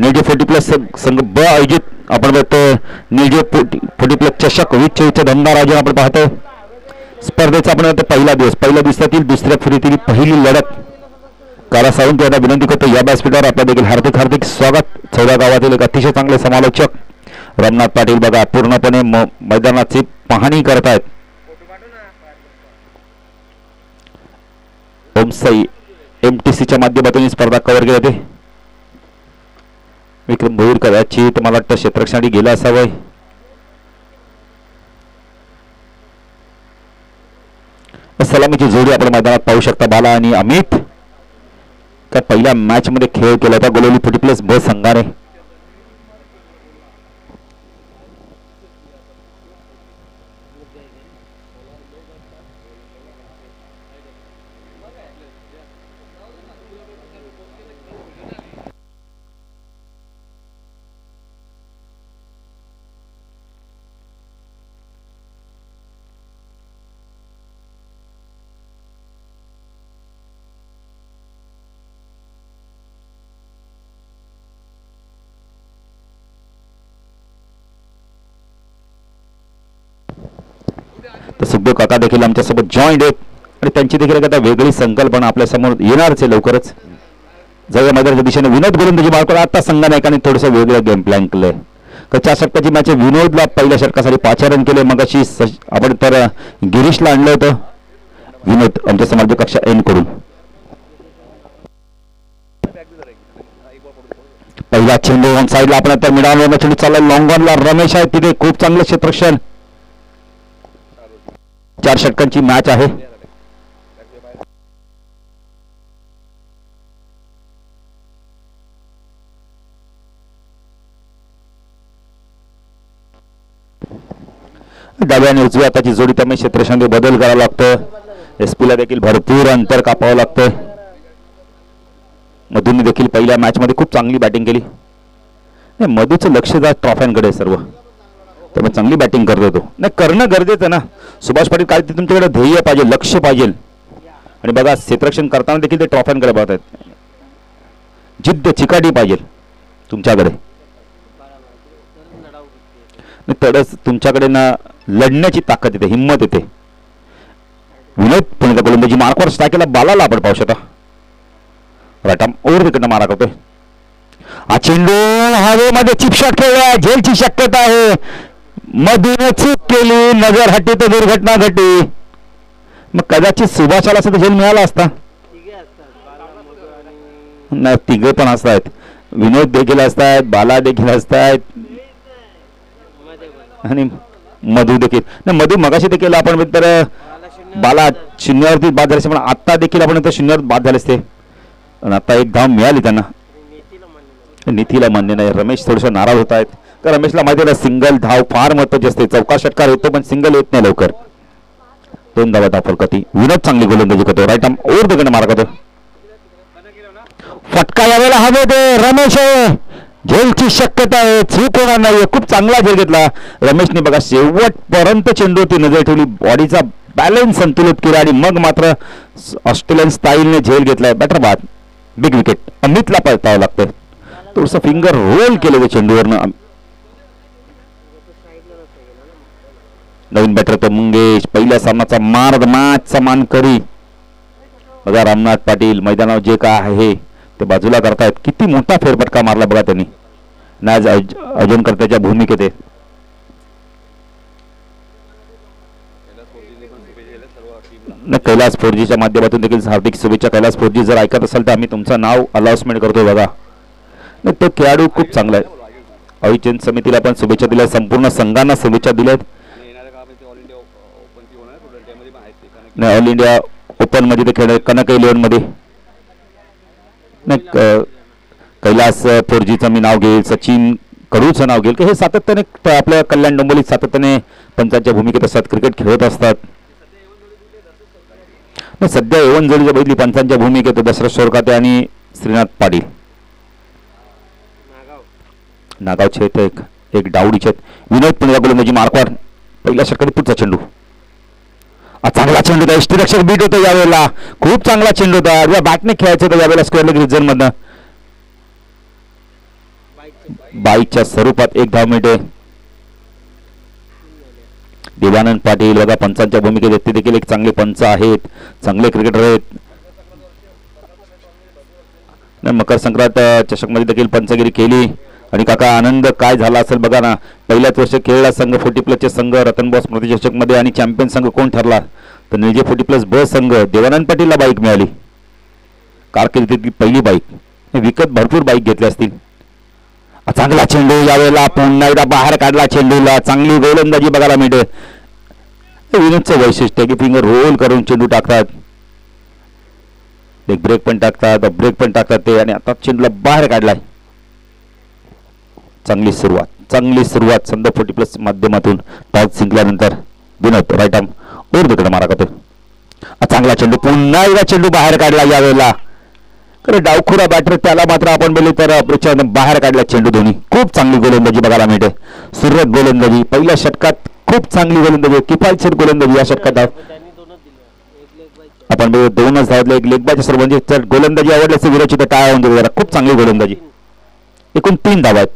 नीलजी 40+ संघ ब आयोजित आपण बघतो नीलजी 40+ चषक 2024 दमदार आयोजन आपण पाहतो. स्पर्धेचा आपण पहिला दिवसातील दुसऱ्या फेरीतील पहिली लढत. काला सावंत यांना विनंती करतो या व्यासपीठावर आपलं देखील हार्दिक हार्दिक स्वागत. 14 गावातील एक अतिशय चांगले समालोचक रमनाथ पाटील बघा पूर्णपणे मैदानाची पाहणी करतायत. ओमसाई MTCच्या माध्यमातून स्पर्धा कव्हर केली होती. विक्रम भोईर कदाचित मला वाटतं क्षेत्ररक्षणासाठी गेला असावं. सलामीची जोडी आपण मैदानात पाहू शकता. बाला आणि अमित त्या पहिल्या मॅच मध्ये खेळ केला होता गोलोली 40+ ब संघाने. सुखदेव काका देखील आमच्यासोबत जॉईंट आहेत आणि त्यांची देखील आता वेगळी संकल्पना आपल्या समोर येणारच आहे लवकरच. जवळ मैदानाच्या दिशेने विनोद गोलंदाजी मारतो. आता संघाने एकाने थोडंसं वेगळं गेम प्लॅन केलंय. 4 षटकाची मॅच विनोदला पहिल्या षटकासाठी 5 रन केले. मग अशी आपण तर गिरीशला आणलं होतं. विनोद आमच्या समाज कक्षा एंड करून पहिला चेंडू ऑन साईडला आपण आता मिडावला चेंडू चालला लॉंग ऑनला रमेश आहे तिथे खूप चांगलं क्षेत्ररक्षण. 4 षटकांची मॅच आहे. डाव्या आणि उजव्या हाताची जोडी त्यामुळे क्षेत्ररक्षणामध्ये बदल करावा लागतो. SP ला देखील भरपूर अंतर कापावं लागतंय. मधून देखील पहिल्या मॅच मध्ये खूप चांगली बॅटिंग केली. मधूचं लक्ष जात ट्रॉफ्यांकडे सर्व त्यामुळे चांगली बॅटिंग करत होतो. नाही करणं गरजेचं ना सुभाष पाटील. काय ते तुमच्याकडे ध्येय पाहिजे लक्ष पाहिजे आणि बघा क्षेत्ररक्षण करताना देखील ते ट्रॉफ्यांकडे बघत आहेत. जिद्द चिकाटी पाहिजे तुमच्याकडे. तरच तुमच्याकडे ना लढण्याची ताकद येते हिंमत येते. विनोद पुण्याचा गोलंदाजी मार्कवर स्ट्राईक केला. बालाला आपण पाहू शकता राईट ओव्हर तिकडनं मारा करतोय. हा चेंडू हवेमध्ये चिपशॉट खेळला. झेलची शक्यता आहे. मधून चूक केली नजर हटी तर दुर्घटना घडली. मग कदाचित सुभाषाला असं झेल मिळाला असता. नाही तिघे पण असतात. विनोद देखील असतात बाला देखील असतात आणि मधू देखील. नाही मधू मगाशी देखील आपण तर बाला शून्यावरती बाद झाले पण आता देखील आपण तर शून्यावर बाद झाले असते. आणि आता एक धाव मिळाली त्यांना. नितीला मान्य नाही. रमेश थोडंसं नाराज होत आहेत. तर रमेशला माहिती आहे सिंगल धाव फार महत्वाची असते. चौका षटकार येतो पण सिंगल येत नाही लवकर. 2 धावा धाव फलकती. विनोद चांगली गोलंदाजी करतो. राईट आर्म ओव्हर तिकडे मारा करतो. फटका यावेळेला हवे ते रमेश झेलची शक्यता आहे. चूक होणार नाही. खूप चांगला झेल घेतला रमेशने. बघा शेवटपर्यंत चेंडूवरती नजर ठेवली. बॉडीचा बॅलन्स संतुलित केला आणि मग मात्र ऑस्ट्रेलियन स्टाईलने झेल घेतलाय. बॅटर बाद बिग विकेट. अमितला पळतावं लागतंय. थोडंसं फिंगर रोल केलं चेंडूवरनं. नवीन बॅटर तो मंगेश. पहिल्या सामनाचा मॅचचा मानकरी. बघा रामनाथ पाटील मैदानावर जे काय आहे ते बाजूला करतायत. किती मोठा फेरफटका मारला बघा त्यांनी. आज अजूनकर्त्याच्या भूमिकेत आहे. कैलास 4Gच्या माध्यमातून देखील हार्दिक शुभेच्छा. कैलास 4G जर ऐकत असाल तर आम्ही तुमचं नाव अनाउन्समेंट करतोय बघा. तो खेळाडू खूप चांगला आहे. अविचन समितीला पण शुभेच्छा दिल्या. संपूर्ण संघांना शुभेच्छा दिल्यात. ऑल इंडिया ओपन मध्ये ते खेळ कनक 11 मध्ये. कैलास 4Gचं मी नाव घेईल. सचिन कडूचं नाव घेईल की हे सातत्याने आपल्या कल्याण डोंबिवलीत सातत्याने पंचांच्या भूमिकेत असतात. क्रिकेट खेळत असतात. सध्या एवन जोडीच्या बघितली पंचांच्या भूमिकेत दशरथ सोरकाते आणि श्रीनाथ पाटील. नागावचे एक डावडीचे. विनोद पुण्याला गोलंदाजी मार्कवर पहिल्या षटकात पुढचा चेंडू. चांगला चेंडू होता. यष्टीरक्षक बीट होतो यावेळेला. खूप चांगला चेंडू होता. बॅटने खेळायचं होतं यावेळेला स्क्वेअर लेग रिजन मधनं. बाईकच्या स्वरूपात एक धाव मिळते. देवानंद पाटील बघा पंचांच्या भूमिकेत ते देखील एक चांगले पंच आहेत, चांगले क्रिकेटर आहेत. मकर संक्रांत चषकमध्ये देखील पंचगिरी केली. आणि काका आनंद काय झाला असेल बघा ना. पहिल्याच वर्ष खेळला संघ 40+ संघ रतन बॉस स्मृती चषक मध्ये आणि चॅम्पियन संघ कोण ठरला तर निजे 40+ ब संघ. देवानंद पाटीलला बाईक मिळाली, कारकिर्दीतली पहिली बाईक. विकत भरपूर बाईक घेतल्या असतील. चांगला चेंडू यावेळेला पुन्हा एकदा बाहेर काढला चेंडूला. चांगली गोलंदाजी बघायला मिळते. विनोदचं वैशिष्ट्य की फिंगर रोल करून चेंडू टाकतात, एक ब्रेक पण टाकतात, ब्रेक पण टाकतात ते. आणि आता चेंडूला बाहेर काढलाय. चांगली सुरुवात संघ 40+ माध्यमातून टॉस जिंकल्यानंतर विनोद राईट आर्म उर्दकडे मारा करतोय. चांगला चेंडू पुन्हा एकदा चेंडू बाहेर काढला यावेळेला. खरं डावखुरा बॅटर त्याला मात्र आपण बोलले तर बाहेर काढला चेंडू. दोन्ही खूप चांगली गोलंदाजी बघायला मिळते. सुरुवात गोलंदाजी पहिल्या षटकात खूप चांगली गोलंदाजी, किफायतशीर गोलंदाजी या षटकात. आपण 2च धावले, एक लेग बायच्या सर्व म्हणजे गोलंदाजी आवडल्याचे विरोचित टाळा होऊन जरा खूप चांगली गोलंदाजी. एकूण 3 धावा आहेत.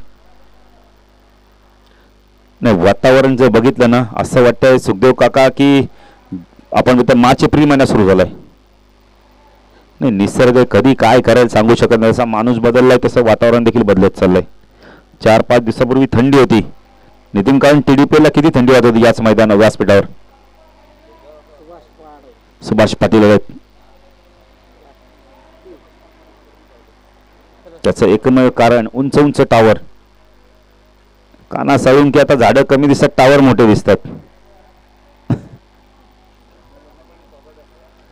नाही वातावरण जर बघितलं ना असं वाटतंय सुखदेव काका की आपण मार्च एप्रिल महिना सुरू झालाय. नाही निसर्ग कधी काय करेल सांगू शकत नाही. जसा माणूस बदललाय तसं वातावरण देखील बदलत चाललंय. 4-5 दिवसापूर्वी थंडी होती. नितीन कारण TDPला किती थंडी वाजत होती याच मैदानावर व्यासपीठावर. सुभाष पाटील आहेत. त्याचं एकमेव कारण उंच टावर. काना साळून की आता झाडं कमी दिसतात, टावर मोठे दिसतात.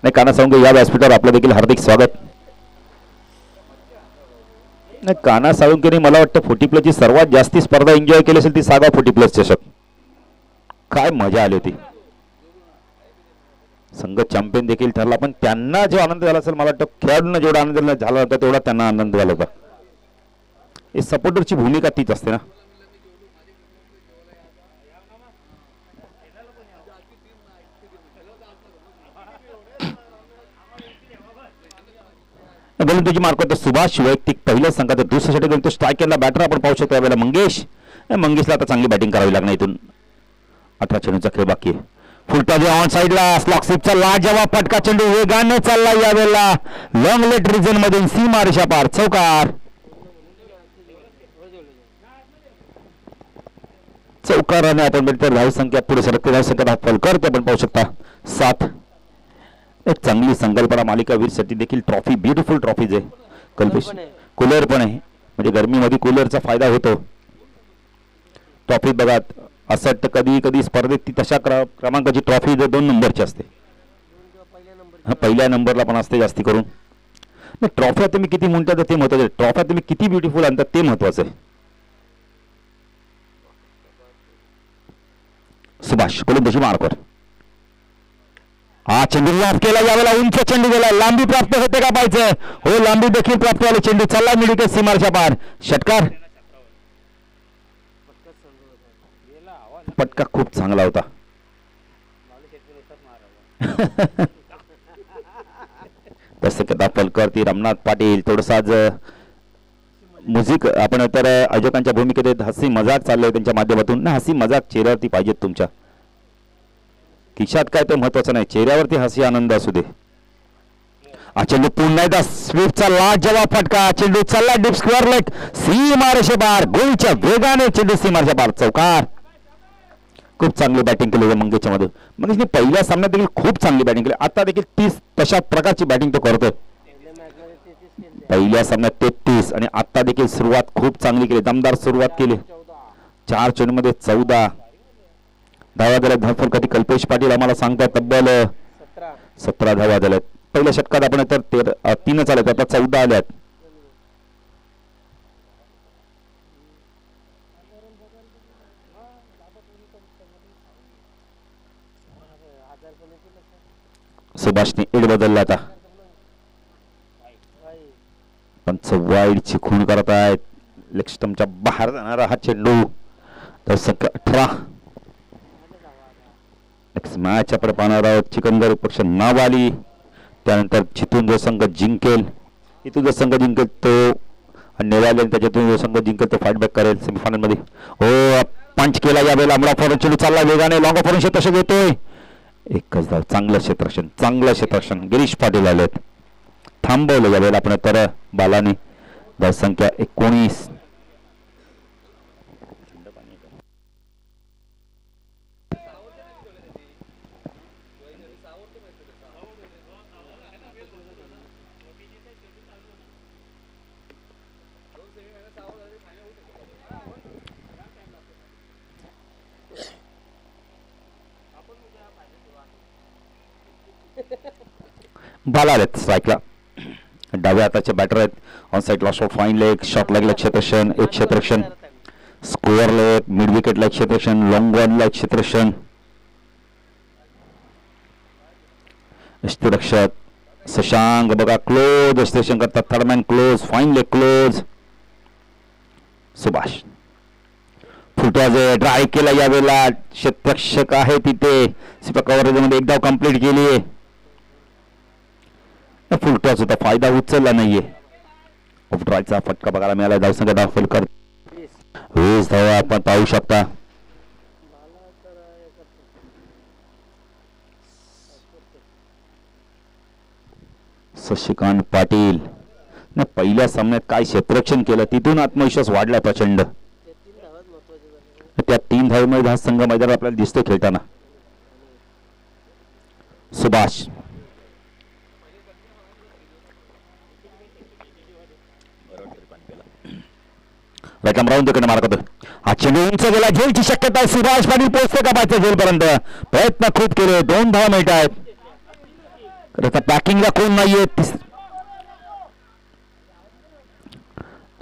नाही काना साळुंके या व्यासपीठावर आपलं देखील हार्दिक स्वागत. नाही काना साळुंकेने मला वाटतं 40+ ची सर्वात जास्ती स्पर्धा एन्जॉय केली असेल ती सागा 40+ चषक. काय मजा आली होती. संघ चॅम्पियन देखील ठरला पण त्यांना जो आनंद झाला असेल मला वाटतं खेळाडूंना जेवढा आनंद झाला होता तेवढा त्यांना आनंद झाला होता. हे सपोर्टरची भूमिका तीच असते ना. गोलंदाजी मार्क सुभाष वैयक्तिक पहिल्या संघात दुसऱ्या षटक स्ट्राईक केला बॅटर आपण पाहू शकतो यावेळेला मंगेशला आता चांगली बॅटिंग करावी लागणार. इथून 18 चेंडूचा खेळ बाकी आहे. फुलटॉस ऑन साइडला स्लॉक स्लिपचा लाजवाब फटका चेंडू वेगाने चालला यावेळेला लॉंग लेट रिजन मधून सीमा रेषा पार चौकार. चौकाराने आपण बघितलं धाव संख्या पुढे सरकते. धाव संख्या फलकर ते आपण पाहू शकता 7. एक चांगली संकल्पना मालिकावीरसाठी देखील ट्रॉफी ब्युटिफुल ट्रॉफीज आहे. कल्पेश कूलर पण आहे म्हणजे गरमीमध्ये कूलरचा फायदा होतो. ट्रॉफी बघा असं वाटतं कधी कधी स्पर्धेत ती तशा क्रमांकाची ट्रॉफी 2 नंबरची असते. पहिल्या नंबरला पण असते जास्ती करून. ट्रॉफी तुम्ही किती म्हणतात ते महत्वाचं आहे. ट्रॉफी तुम्ही किती ब्युटिफुल आणतात ते महत्वाचं आहे. सुभाष गोलंदाजी मार्कवर हा चेंडू ऑफ केला यावेळेला उंच चेंडू गेला. लांबी प्राप्त होते का पाहिजे. हो लांबी देखील प्राप्त झाली. चेंडू चालला मिळते सीमारेषा पार. षटकार पटका खूप चांगला होता. तसं की फलकर ती रमनाथ पाटील थोडंसं आज म्युझिक आपण तर आयोजकांच्या भूमिकेत हसी मजाक चाललंय त्यांच्या माध्यमातून. ना हसी मजाक चेहऱ्यावरती पाहिजेत तुमच्या. खिशात काय ते महत्वाचं नाही, चेहऱ्यावरती हसी आनंद असू दे. चेंडू पुन्हा एकदा स्वीपचा लाजवाब फटका. चेंडू चालला डीप स्क्वेअर लेग सीमारेषे पार. गोलच्या वेगाने चेंडू सीमारेषे पार चौकार. खूप चांगली बॅटिंग केली मंगेशच्या मध्ये. मंगेशने पहिल्या सामन्यात देखील खूप चांगली बॅटिंग केली. आता देखील 30 तशा प्रकारची बॅटिंग तो करतोय. पहिल्या सामन्यात 33 आणि आता देखील सुरुवात खूप चांगली केली, दमदार सुरुवात केली. 4 चेंडूमध्ये 14 धावा झाल्या. धावफलकाठी कल्पेश पाटील आम्हाला सांगतात तब्बल 17 धावा झाल्यात. पहिल्या षटकात आपण तर 3च आल्यात, आता 14 आल्यात. सुभाषने एड बदलला आता. पण वाईडची खूण करत आहेत. लेग स्टंपच्या बाहेर जाणारा हा चेंडू. तर 18 मॅच आपण पाहणार आहोत. चिकनगर पक्ष नाव आली त्यानंतर जिथून जो संघ जिंकेल इथून जो संघ जिंकेल तो आणि नेवाले त्याच्यातून जो संघ जिंकेल तो फाईट बॅक करेल सेमीफायनल मध्ये. हो पंच केला यावेळेला अमरा फॉरन चेंडू चालला वेगाने लॉंग फॉरन क्षेत्ररक्षण येतोय. एकच धाव. चांगलं क्षेत्ररक्षण गिरीश पाटील आलेत. थांबवलं यावेळेला आपण तर बालाने. धावसंख्या 19. बाला आलेत स्ट्राईकला. डाव्या हाताचे बॅटर आहेत. ऑन साईडला शॉट फाईन लेग शॉट लागला क्षेत्ररक्षण एक क्षेत्ररक्षण स्कोअर लेग मिड विकेटला एक क्षेत्ररक्षण लॉंग रनला एक क्षेत्ररक्षण. यष्टीरक्षक शशांक बघा क्लोज यष्टीरक्षण करतात. Third man close fine leg close. Subhash Phutwaje ड्राय केला यावेळेला. क्षेत्ररक्षक आहे तिथे सिपा कव्हरेजमध्ये एक धाव कंप्लीट केली आहे. फुलटॉस होता फायदा उचलला नाहीये. ऑफ ड्रायचा फटका बघायला मिळाला. धावसंख्या दाखल कर 20 धावा आपण पाहू शकता. शशिकांत पाटील ने पहिल्या सामन्यात काय क्षेत्ररक्षण केलं तिथून आत्मविश्वास वाढला प्रचंड. त्या 3 धावेमध्ये हा संघ मैदानात आपल्याला दिसतो खेळताना. सुभाष रकम राहून तिकडे मार्ग होतो. हा चेंडू उंच गेला. झेलची शक्यता आहे. सुभाष पाटील पोहोचते का पाहिजे झेलपर्यंत. प्रयत्न खूप केले. 2 धावा मिळत आहेत. पॅकिंगला कोण नाहीये.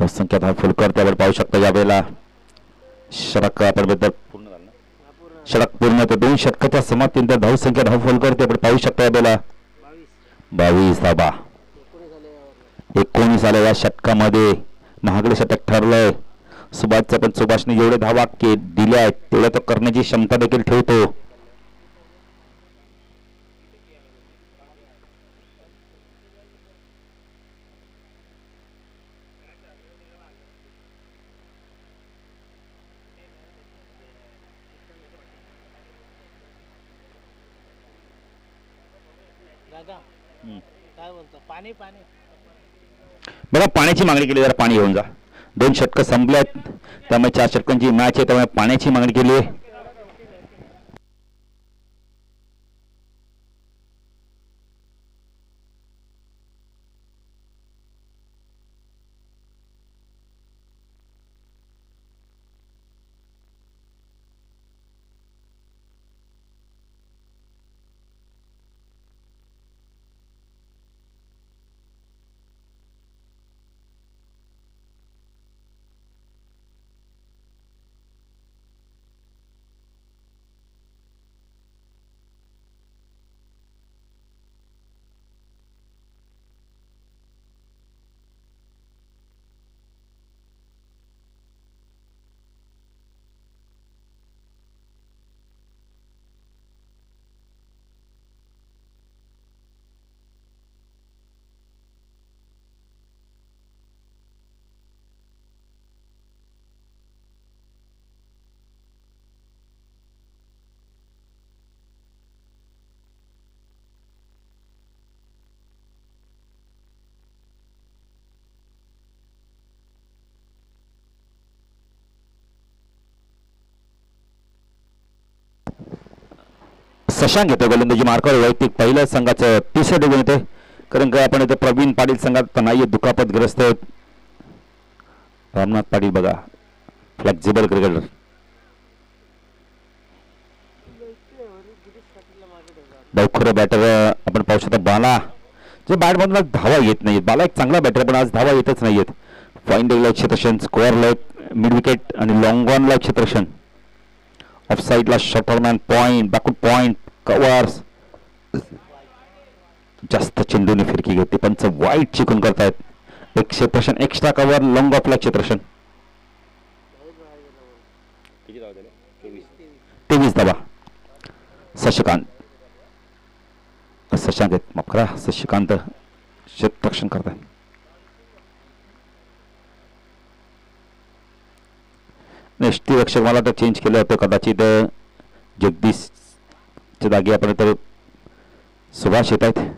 संख्या धाव फुलकर त्यावर पाहू शकता यावेळेला. षटक आपण षटक पूर्ण तर 2 षटकाच्या समाप्तीनंतर धावसंख्या धाव फुलकर त्यावर पाहू शकता यावेळेला. 22 धावा 19 आल्या या षटकामध्ये. महागडे षटक ठरलंय. सुभाषचं पण सुभाषने जेवढे धावा दिल्या आहेत तेवढ्या तो करण्याची क्षमता देखील ठेवतो. बघा पाण्याची मागणी केली. जरा पाणी घेऊन जा. 2 षटकं संपल्यात त्यामुळे 4 षटकांची मॅच आहे त्यामुळे पाण्याची मागणी केली आहे. शशांक येतो गोलंदाजी मार्कावर. वैयक्तिक पहिल्या संघाचं 3रे डोगून येते. कारण का आपण इथे प्रवीण पाटील संघात नाही दुखापतग्रस्त आहेत. रामनाथ पाटील बघा फ्लेक्झिबल क्रिकेटर. डावखोर बॅटर आपण पाहू शकता. बाला जे बॅटमधून धावा येत नाहीत. बाला एक चांगला बॅटर पण आज धावा येतच नाहीयेत. फाईन लेगला क्षेत्ररक्षण स्कोअर लेग मिड विकेट आणि लॉंग ऑनला क्षेत्ररक्षण. ऑफ साईडला शटरमॅन पॉइंट बॅकवर्ड पॉइंट कव्हर्स. जास्त चेंडूने फिरकी घेते पंच वाईट चिकून करतायत. एक क्षेत्ररक्षण एक्स्ट्रा कव्हर लॉंग ऑफला क्षेत्ररक्षण. 23 धावा. शशिकांत माफ करा शशिकांत क्षेत्ररक्षण करताय. यष्टीरक्षक मला तर चेंज केलं होतं कदाचित जगदीशच्या जागी आपण तर सुभाष येत आहेत.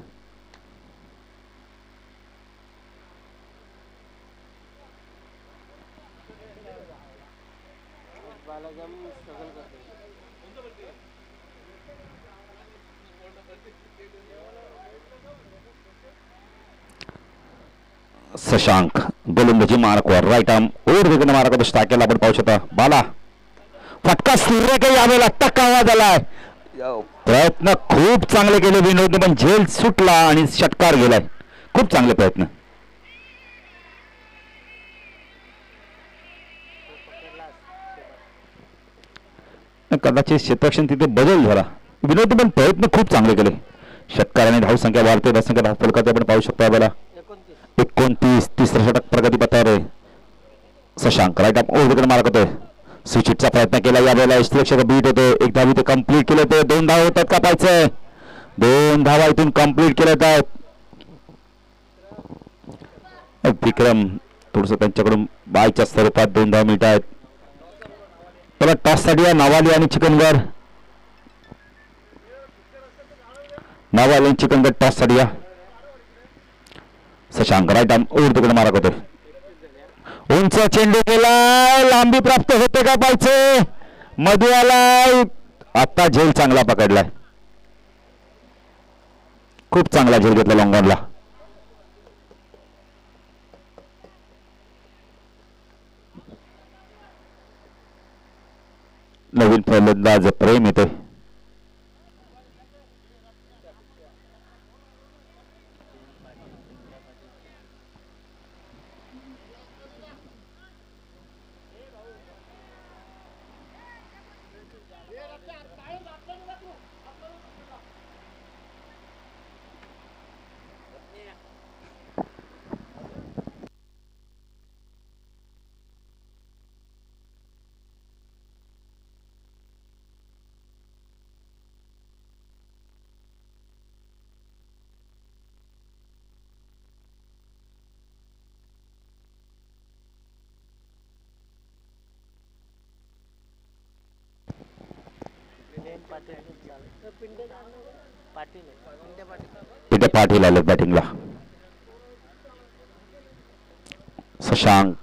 शशांक गोलंदाजी मार्कवर राईट आर्म ओव्हर वेगळं मार्क होतो स्ट्रायकरला आपण पाहू शकता. बाला फटका सूर्य काही यावेळेला टक आवाज आलाय. प्रयत्न खूप चांगले केले विनोद पण झेल सुटला आणि षटकार गेलाय. खूप चांगले प्रयत्न. कदाचित क्षेत्ररक्षण तिथे बदल झाला. विनोद पण प्रयत्न खूप चांगले केले. षटकार आणि धावसंख्या वाढते. धावसंख्या धाव फलकात आपण पाहू शकतो. आपल्याला 29 तिसरं षटक प्रगतीपथावर आहे. Shashank right arm over wicket mark होतोय. स्विचिटचा प्रयत्न केला यावेळेला यष्टीरक्षक बीट होते. एक धाव इथे कंप्लीट केलं होते. 2 धाव होतात का पाहायचंय. 2 धावा इथून कंप्लीट केल्यात आहेत. विक्रम थोडस त्यांच्याकडून बायच्या स्वरूपात 2 धाव मिळत आहेत. त्याला टॉस साठी नावाली आणि चिकनगर नावाली आणि चिकनगर टॉस साठी या. शशांक राईट आर्म ओव्हर तिकडे मारक होते. उंच चेंडू गेलाय. लांबी प्राप्त होते का पाहिजे. मध्ये आलाय. आता झेल चांगला पकडलाय. खूप चांगला झेल घेतला लॉंगॉनला. नवीन फलंदाज प्रेम येते. पिंटे पाटील आले बॅटिंगला. Shashank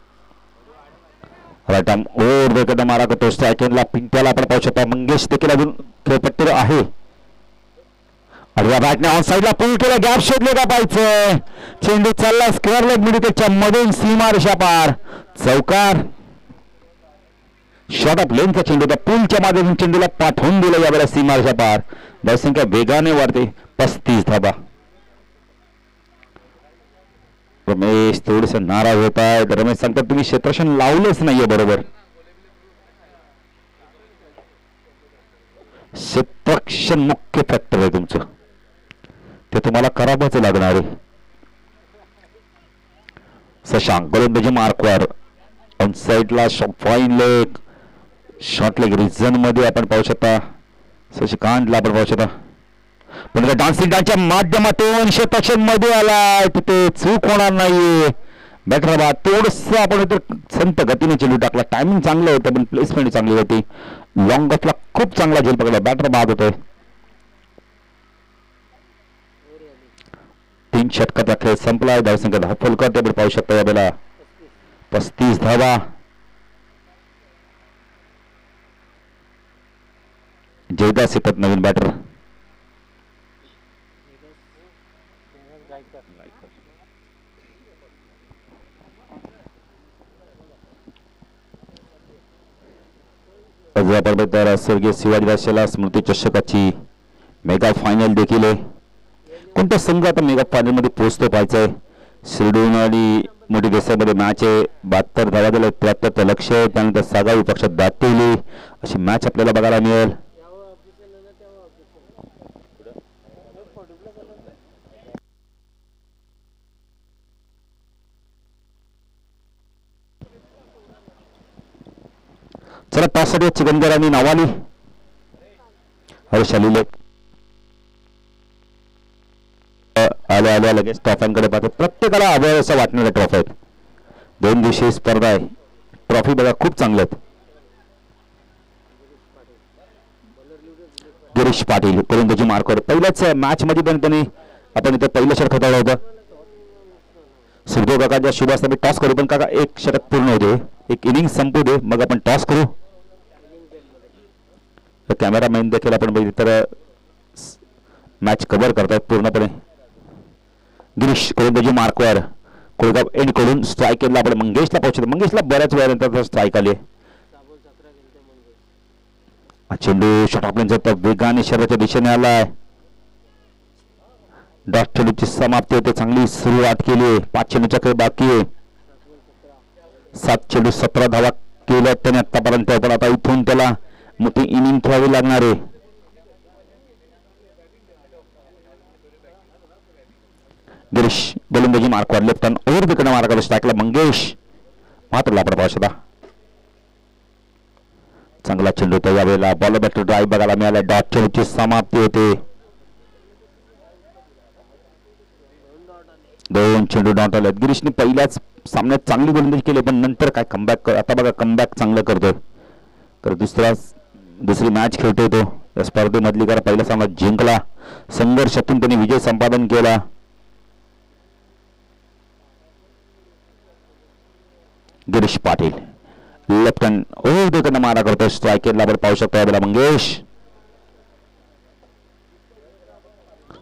right arm over wicket मारा करतो. स्ट्रायकरला पिंट्याला आपण पाहू शकता. मंगेश देखील अजून खेळपट्टीवर आहे. बॅटने ऑन साईडला पुल केला. गॅप शोधले का पाहिजे. चेंडू चालला स्क्वेअर लेग मिडविकेटच्या मधून सीमा रेषा पार. चौकार शॉर्ट ऑफ लेनचा चेंडू त्या पूलच्या माध्यमातून चेंडूला पाठवून दिला यावेळेला सीमा रेषा पार. धावसंख्या वेगाने वाढते. 35 धाबा. रमेश थोडस नाराज होत आहे. रमेश सांगतात तुम्ही क्षेत्ररक्षण लावलंच नाहीये बरोबर. क्षेत्ररक्षण मुख्य फॅक्टर आहे तुमचं. ते तुम्हाला करावंच लागणार आहे. शशांक गोलंदाजी मार्कवर ऑन साईडला fine leg short leg reason मध्ये आपण पाहू शकता. शशिकांतला आपण पाहू शकता. पण डान्सिंग डान्सच्या माध्यमातून क्षेत्ररक्षण मध्ये आलाय. तिथे चूक होणार नाहीये. बॅटर बाद थोडस आपण संत गतीने चेंडू टाकला. टायमिंग चांगलं होतं पण प्लेसमेंट चांगली होती. लॉंग ऑफला खूप चांगला झेल पकडला. बॅटर बाद होतोय. 3 षटकाचा खेळ संपलाय. धावसंख्या धाव फलकात आपण पाहू शकता यावेळेला 35 धावा. जयदास येतात नवीन बॅटर. स्वर्गीय शिवाजीराव स्मृती चषकाची मेगा फायनल देखील आहे. कोणत्या संघ आता मेगा फायनल मध्ये पोहोचतो पाहायचंय. शिरडून आणि मोठी देशामध्ये मॅच आहे. 72 धावा दिल्या. 73 लक्ष. त्यानंतर सागा विपक्षात दातेली अशी मॅच आपल्याला बघायला मिळेल. चला त्यासाठी चिकनगर आणि नावाली हर्षालीले आल्या आल्या लगेच ट्रॉफ्यांकडे पाहतात. प्रत्येकाला हवं असं वाटणाऱ्या ट्रॉफी आहेत. 2 दिवसीय स्पर्धा आहे. ट्रॉफी बघा खूप चांगल्या आहेत. गिरीश पाटील गोलंदाजी मार्कवर पहिल्याच मॅच मध्ये पण त्यांनी आपण इथे पहिलं षटक हाताळलं होतं. सुखदेव काकाच्या शुभ असता मी टॉस करू पण काका एक षटक पूर्ण होते एक इनिंग संपू दे मग आपण टॉस करू. कॅमेरामॅन देखील आपण बघितलं तर मॅच कव्हर करतात पूर्णपणे. गिरीश गोलंदाजी मार्कवर कोळगाव एंड कडून स्ट्राईक केला आपण मंगेशला पोहोचलो. मंगेशला बऱ्याच वेळानंतर स्ट्राईक आली. चेंडू शॉट वेगाने शरीराच्या दिशेने आलाय. डॉट चेंडूची समाप्ती होते. चांगली सुरुवात केली. 5 चेंडूचा खेळ बाकी आहे. 7 चेंडू 17 धावा केल्या त्याने आतापर्यंत पण आता इथून त्याला मोठी इनिंग खेळावी लागणार आहे. गिरीश गोलंदाजी मार्कवर लेफ्ट हँड ओव्हर विकेट मार्कवर स्ट्राईकला मंगेश मात्र लापड पावसाला. चांगला चेंडू होता यावेळेला. बॉल बॅक टू ड्राईव्ह बघायला मिळाला. डॉट चेंडूची समाप्ती होते. 2 चेंडू डॉट आले. गिरीशने पहिल्याच सामन्यात चांगली गोलंदाजी केली पण नंतर काय कमबॅक आता बघा कमबॅक चांगलं करतोय. तर दुसरी मॅच खेळतोय तो या स्पर्धेमधली. कारण पहिला सामना जिंकला. संघर्षातून त्यांनी विजय संपादन केला. Girish Patil left hand over wicket मारा करतो. स्ट्राईक केला आपण पाहू शकतो यावेळेला मंगेश.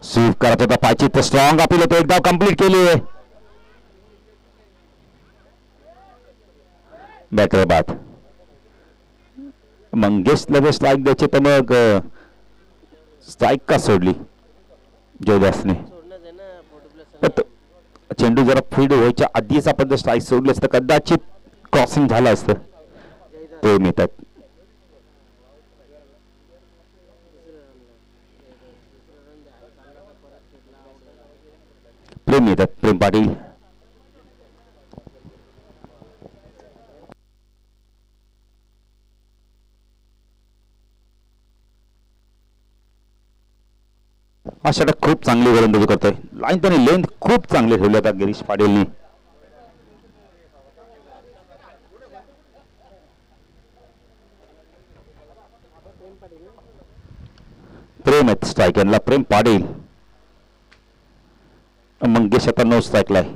स्वीप करत होता पायची तर स्ट्रॉंग अपील होतो. एकदा कंप्लीट केली आहे. बॅटर बाद. मंगेशला जर स्ट्राईक द्यायची तर मग स्ट्राईक का सोडली जयदासने. चेंडू जरा फील्ड व्हायच्या आधीच आपण जर स्ट्राईक सोडली असतं कदाचित क्रॉसिंग झालं असतं. प्रेम येतात. प्रेम पाटील हा षटक खूप चांगली गोलंदाजी करतोय. लाईन त्याने लेंथ खूप चांगली ठेवली आता गिरीश पाटीलनी. प्रेम आहेत स्ट्राईक यांना. प्रेम पाटील मंगेश आता 9 स्ट्राईकला आहे.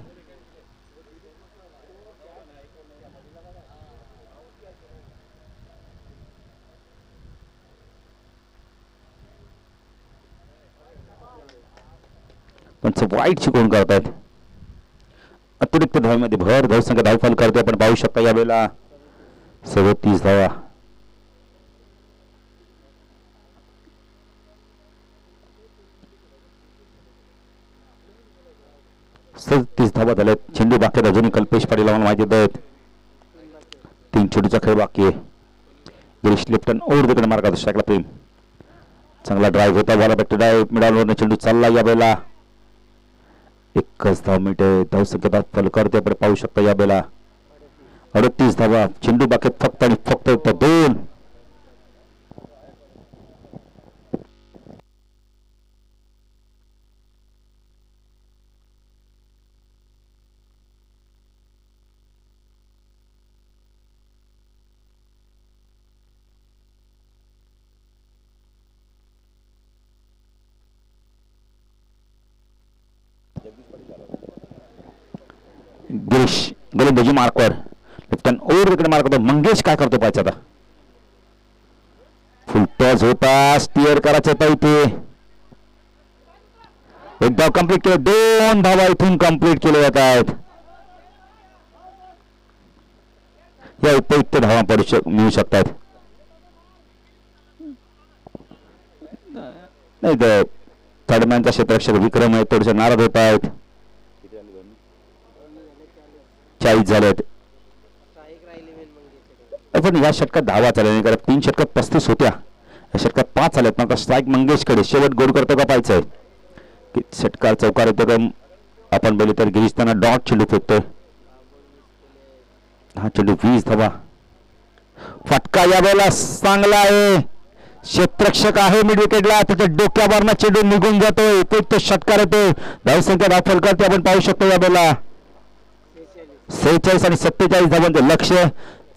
पण वाईट शिकवून करतायत. अतिरिक्त धावेमध्ये भर धावसंख्या धावफल करते आपण पाहू शकता यावेळेला. 37 धावा. धावा झाल्यात. चेंडू बाकी अजूनही कल्पेश पाटील आम्हाला माहिती देत. 3 चेंडूचा खेळ बाकी आहे. Girish left hand over wicket मार्गात स्ट्राईकला प्रेम. चांगला ड्राईव्ह होता. बॉल बॅक टू ड्राईव्ह मिडॉलवरनं चेंडू चालला यावेळेला. 1 धाव मिळते. धावसंख्या फल करते आपण पाहू शकता यावेळेला. 38 धावा. चेंडू बाकीत फक्त आणि फक्त 2. गिरीश गोलंदाजी मार्कवर left hand over wicket mark होतो. मंगेश काय करतो पाहिजे आता. फुल टॉस होता. स्टीअर करायचं होता इथे. एक धाव कंप्लीट केलं. 2 धावा इथून कंप्लीट केले जात आहेत. या उपयुक्त धावा मिळू शकतात. नाही तर थर्डमॅनचा क्षेत्ररक्षक विक्रम आहे थोडेसे नाराज होत आहेत. 40 झालेत. पण या षटकात धावा चालल्या नाही कारण 3 षटकात 35 होत्या. या षटकात 5 आल्यात. मात्र स्ट्राईक मंगेशकडे. शेवट गोल करतो का पाहायचंय की षटकार चौकार येतो का. आपण बोलले तर गिरीश त्यांना डॉट चेंडू फेकतोय. हा चेंडू 20 धावा. फटका यावेळेला चांगला आहे. क्षेत्ररक्षक आहे मिड विकेटला. त्याच्या डोक्यावरनं चेंडू निघून जातोय. उपयुक्त षटकार येतो. धावसंख्या दाखल करते आपण पाहू शकतो यावेळेला. 46 आणि 47 धावांचं लक्ष.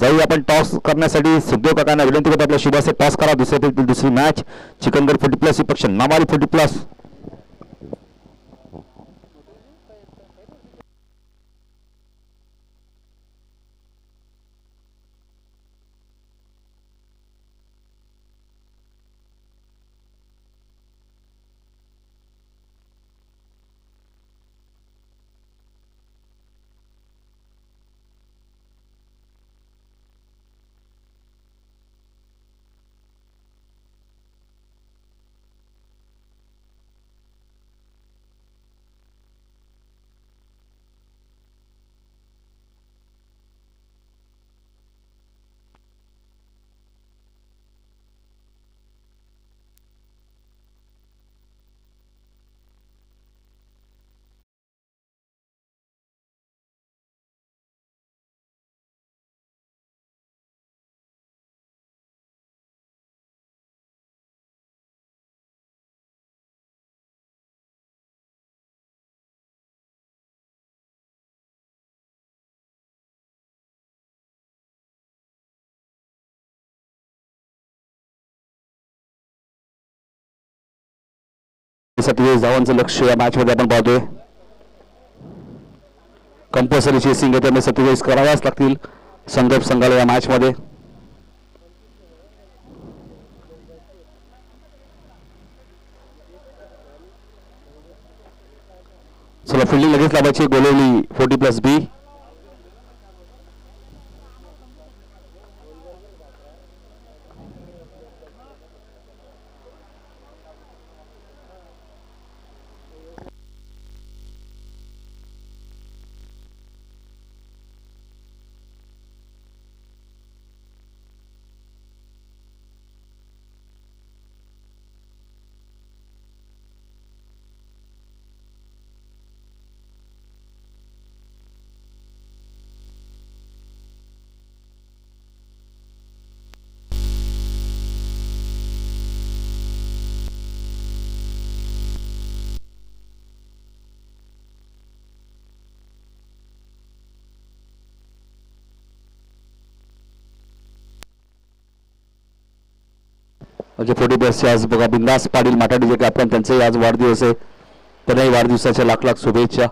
जाऊ आपण टॉस करण्यासाठी सुखदेव काकांना विनंती करतो आपल्या शुभासे टॉस करा. दुसरी मॅच चिकनगड 40+ विपक्ष नावाली 40+. सत्तेचाळीस धावांचं लक्ष या मॅच मध्ये आपण पाहतोय. कंपल्सरी चेसिंग आहे त्यामुळे 47 कराव्याच लागतील संदर्भ संघाला या मॅच मध्ये. चला फिल्डिंग लगेच लावायची. गोलवली 40+B. म्हणजे 40+ आज बघा बिंदास पाटील माटाडीचे कॅप्टन त्यांचे आज वाढदिवस आहे. त्यांनाही वाढदिवसाच्या लाख लाख शुभेच्छा.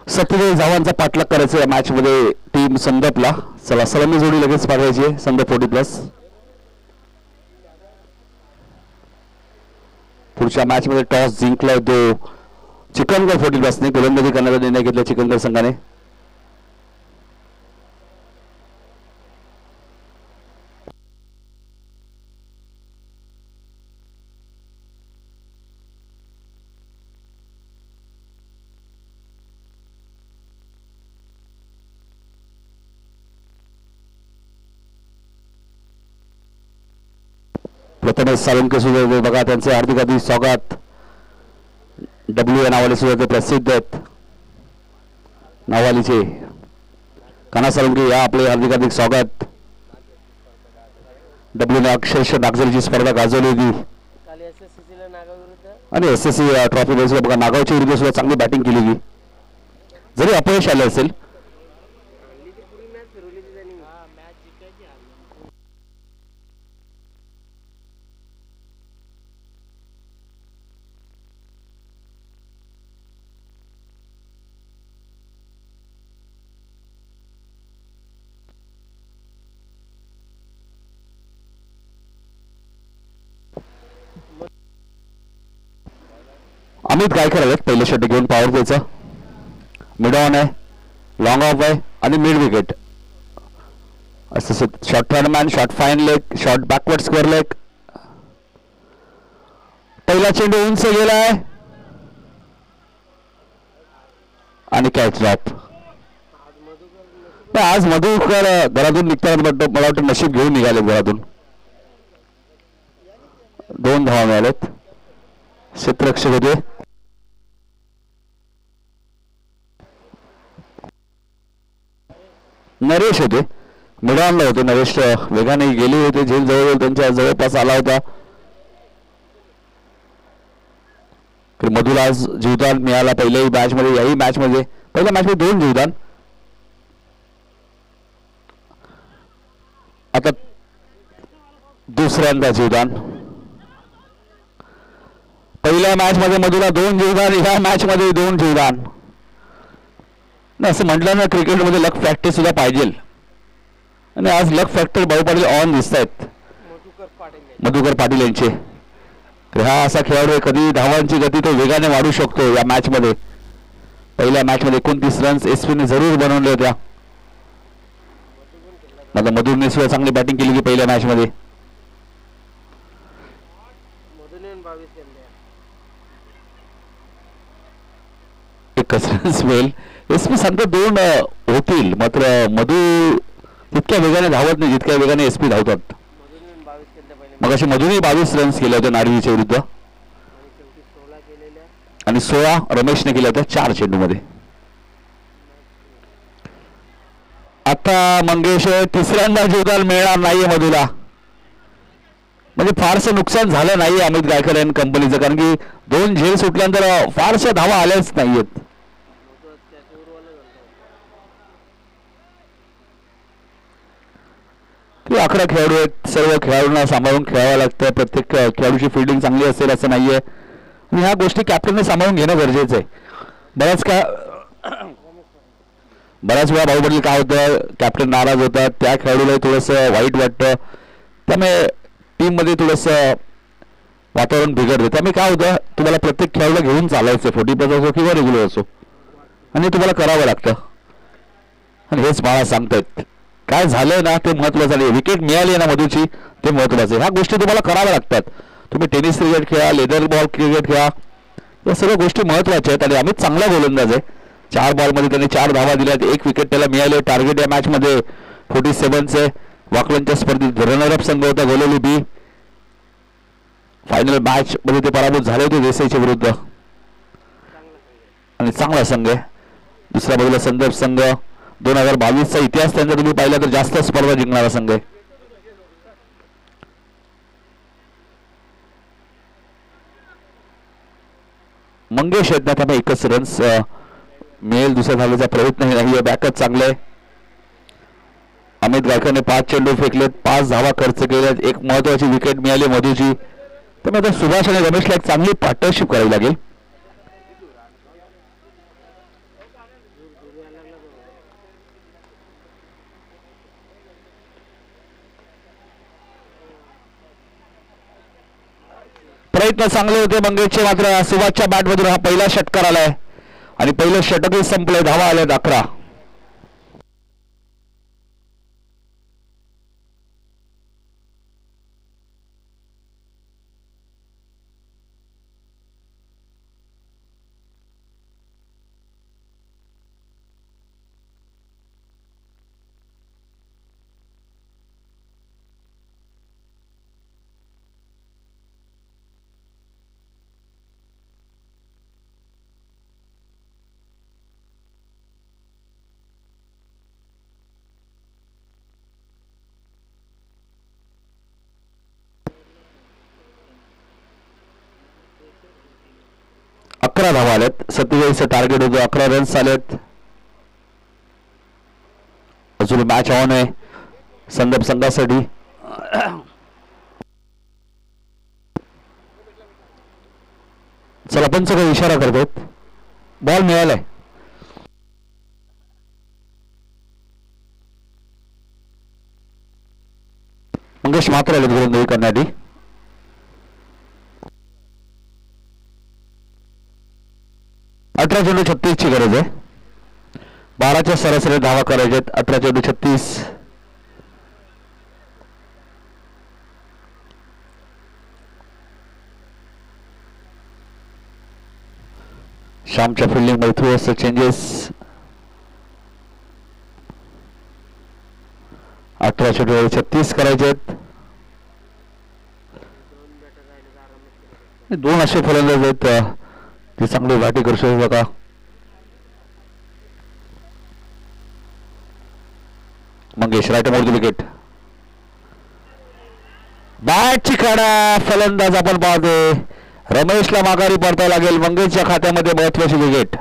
सत्तेचाळीस धावांचा पाठलाग करायचा या मॅच मध्ये टीम संदपला. चला सलामी जोडी लगेच पाठवायची आहे संदप 40+. पुढच्या मॅच मध्ये टॉस जिंकलाय तो चिकनगड 40+ ने गोलंदाजी करण्याचा निर्णय घेतला चिकनगड संघाने. प्रथमेश साळुंके सुद्धा बघा त्यांचे हार्दिक स्वागत. डब्ल्यू नावाले सुद्धा ते प्रसिद्ध आहेत नावालीचे. काना साळुंके या आपले हार्दिक स्वागत. डब्ल्यू ने अक्षरशः नागझरीची स्पर्धा गाजवली होती आणि SSC ट्रॉफी मध्ये बघा नागावच्या विरुद्ध सुद्धा चांगली बॅटिंग केली होती. जरी अपयश आले असेल अमित गायकर आहेत. पहिले षटक घेऊन पॉवर प्लेचा. मिड ऑन आहे, लॉंग ऑफ आहे. आणि मिड विकेट असं short man, short fine leg, short backward square leg. पहिला चेंडू उंच गेलाय आणि कॅच ड्रॉप. आज मधुकर घरातून निघताना मला वाटतं नशीब घेऊन निघाले घरातून. 2 धावा मिळालेत. क्षेत्ररक्षक होते. नरेश होते, मिडॉनला होते. नरेश वेगाने गेले होते, झेल जवळ त्यांच्या जवळपास आला होता. मधुला आज जीवदान मिळाला पहिल्याही मॅच मध्ये, याही मॅच मध्ये. पहिल्या मॅच मध्ये 2 जीवदान. आता दुसऱ्यांदा जीवदान. पहिल्या मॅच मध्ये मधुला 2 जीवदान, ह्या मॅच मध्ये 2 जीवदान. नाही असं म्हटलं ना, क्रिकेटमध्ये लक फॅक्टर सुद्धा पाहिजे. आणि आज लक फॅक्टर भाऊ पाटील ऑन दिसत आहेत, मधुकर पाटील यांचे. हा असा खेळाडू आहे, कधी धावांची गती तो वेगाने वाढू शकतो. या मॅच मध्ये पहिल्या मॅच मध्ये 29 रन्स एसपीने जरूर बनवले होत्या. मला मधुरने सुद्धा चांगली बॅटिंग केली की पहिल्या मॅच मध्ये. एकच रन्स मिळेल. एसपी सांगतो 2 होतील, मात्र मधु तितक्या वेगाने धावत नाही जितक्या वेगाने एसपी धावतात. मग अशी मधुने 22 रन्स केले होते नाडवीच्या विरुद्ध आणि 16 रमेशने केल्या होत्या 4 चेंडूमध्ये. आता मंगेश तिसऱ्यांदा जीवदान मिळणार नाहीये मधुला. म्हणजे फारसं नुकसान झालं नाही अमित गायकवाड आणि कंपनीचं, कारण की 2 झेल सुटल्यानंतर फारशा धावा आल्याच नाहीयेत. ते 11 खेळाडू आहेत, सर्व खेळाडूंना सांभाळून खेळावं लागतं. प्रत्येक खेळाडूची फिल्डिंग चांगली असेल असं नाहीये, आणि ह्या गोष्टी कॅप्टनने सांभाळून घेणं गरजेचं आहे. बऱ्याच वेळा भाऊ पाटील काय होतं, कॅप्टन नाराज होतात, त्या खेळाडूला थोडंसं वाईट वाटतं, त्यामुळे टीम मध्ये थोडंसं वातावरण बिघडतं. त्यामुळे काय होतं, तुम्हाला प्रत्येक खेळाडूला घेऊन चालायचं, 40+ असो किंवा रेग्युलर असो, आणि तुम्हाला करावं लागतं. आणि हेच मला सांगतायत काय झालंय ना ते महत्वाचं आहे. विकेट मिळाली आहे ना मधूची, ते महत्वाचं आहे. ह्या गोष्टी तुम्हाला कराव्या लागतात. तुम्ही टेनिस क्रिकेट खेळा, लेदर बॉल क्रिकेट खेळा, या सर्व गोष्टी महत्वाच्या आहेत. आणि अमित चांगला गोलंदाज आहे. 4 बॉलमध्ये त्यांनी 4 धावा दिल्यात, 1 विकेट त्याला मिळाले. टार्गेट या मॅच मध्ये 47चे. वाकलनच्या स्पर्धेत रनरअप संघ होता गोलोली बी. फायनल मॅच मध्ये ते पराभूत झाले होते देसाईच्या विरुद्ध, आणि चांगला संघ आहे. दुसऱ्या बाजूला संदर्भ संघ 2022चा इतिहास त्यांचा तुम्ही पाहिला तर जास्त स्पर्धा जिंकणारा संघ आहे. मंगेश आहेत ना, त्यामुळे 1च रन्स मिळेल, दुसऱ्या धावेचा प्रयत्न नाही. बॅकअप चांगले आहे. अमित गायकवाडने 5 चेंडू फेकलेत, 5 धावा खर्च केल्यात, 1 महत्वाची विकेट मिळाली मधूची. त्यामुळे आता सुभाष आणि रमेशला एक चांगली पार्टनरशिप करावी लागेल. प्रयत्न चांगले होते मंगेशचे, मात्र सुभाषच्या बॅटमधून हा पहिला षटकार आलाय आणि पहिलं षटकही संपलंय. धावा आल्यात 11. धावा आल्यात. 47 टार्गेट होतं, 11 रन्स आलेत. अजून मॅच ऑन आहे संदर्भ संघासाठी. चला पंच काही इशारा करतात. बॉल मिळालाय. मंगेश मात्र आले गोलंदाजी करण्यासाठी. चेंडू 36 ची गरज आहे. 12च्या सरासरी धावा करायच्यात. 18-36. श्यामच्या फिल्डिंग मध्ये थोडंसं चेंजेस. 18-36 करायचे. दोन असे फलंदाज आहेत ते चांगली घाटी करू शकतो का. मंगेश राईट मोड विकेट. बॅटची काढा. फलंदाज आपण पाहतोय रमेशला माघारी पडता लागेल. मंगेशच्या खात्यामध्ये महत्वाची विकेट.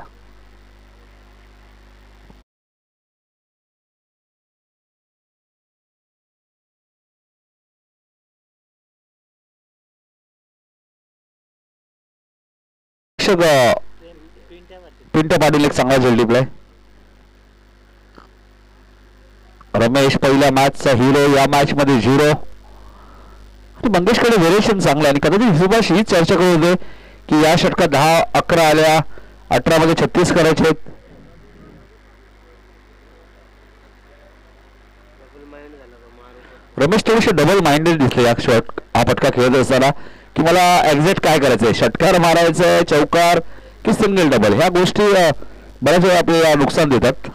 पिंटो पाटील एक चांगला झेल टिपलाय. रमेश पहिल्या मॅचचा हिरो, या मॅच मध्ये 0. मंगेशकडे व्हेरिएशन चांगलं आहे आणि कदाचित सुभाष हीच चर्चा करत होते की या षटकात 10-11 आल्या, 18 मध्ये 36 करायचे आहेत. रमेश थोडेसे डबल माइंडेड दिसले या हा फटका खेळत असताना की मला एक्झॅक्ट काय करायचंय, षटकार मारायचंय, चौकार की सिंगल डबल. ह्या गोष्टी बऱ्याच वेळा आपल्याला नुकसान देतात.